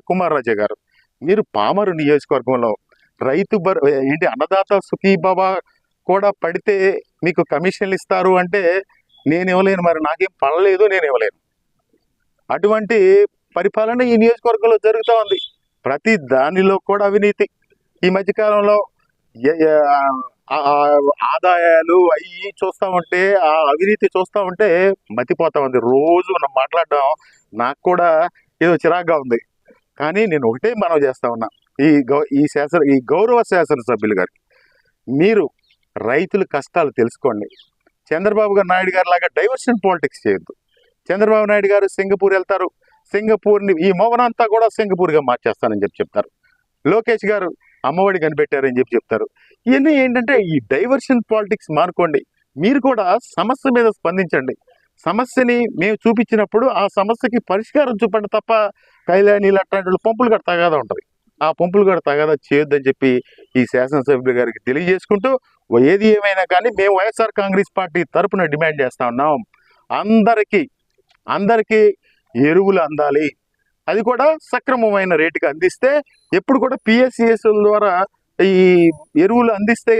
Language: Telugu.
కుమార్ రాజా గారు, మీరు పామరు నియోజకవర్గంలో ఏంటి అన్నదాత సుఖీభవ కూడా పడితే మీకు కమిషన్లు ఇస్తారు అంటే నేను ఇవ్వలేను, మరి నాకేం పడలేదు, నేను ఇవ్వలేను. అటువంటి పరిపాలన ఈ నియోజకవర్గంలో జరుగుతూ ఉంది. ప్రతి దానిలో కూడా అవినీతి. ఈ మధ్యకాలంలో ఆదాయాలు అవి చూస్తూ ఉంటే, ఆ అవినీతి చూస్తూ ఉంటే మతిపోతా ఉంది. రోజు మాట్లాడడం నాకు కూడా ఏదో చిరాగ్గా ఉంది. కానీ నేను ఒకటే మనవి చేస్తా ఉన్నా, ఈ గౌరవ శాసనసభ్యులు గారికి, మీరు రైతుల కష్టాలు తెలుసుకోండి. చంద్రబాబు నాయుడు గారి లాగా డైవర్షన్ పాలిటిక్స్ చేయొద్దు. చంద్రబాబు నాయుడు గారు సింగపూర్ వెళ్తారు, సింగపూర్ని ఈ మోవనంతా కూడా సింగపూర్గా మార్చేస్తానని చెప్తారు. లోకేష్ గారు అమ్మఒడి కనిపెట్టారని చెప్తారు. ఇవన్నీ ఏంటంటే ఈ డైవర్షన్ పాలిటిక్స్ మానుకోండి. మీరు కూడా సమస్య మీద స్పందించండి. సమస్యని మేము చూపించినప్పుడు ఆ సమస్యకి పరిష్కారం చూపండి తప్ప కళ్యాణీలు అట్లాంటి పంపులు కూడా తగాదా ఉంటుంది. ఆ పంపులు కూడా తగాదా చేయొద్దని చెప్పి ఈ శాసనసభ్యులు గారికి తెలియజేసుకుంటూ, ఏది ఏమైనా కానీ మేము వైఎస్ఆర్ కాంగ్రెస్ పార్టీ తరఫున డిమాండ్ చేస్తా ఉన్నాం, అందరికీ ఎరువులు అందాలి. అది కూడా సక్రమమైన రేటుకి అందిస్తే, ఎప్పుడు కూడా పిఎస్సిఎస్ ద్వారా ఈ ఎరువులు అందిస్తే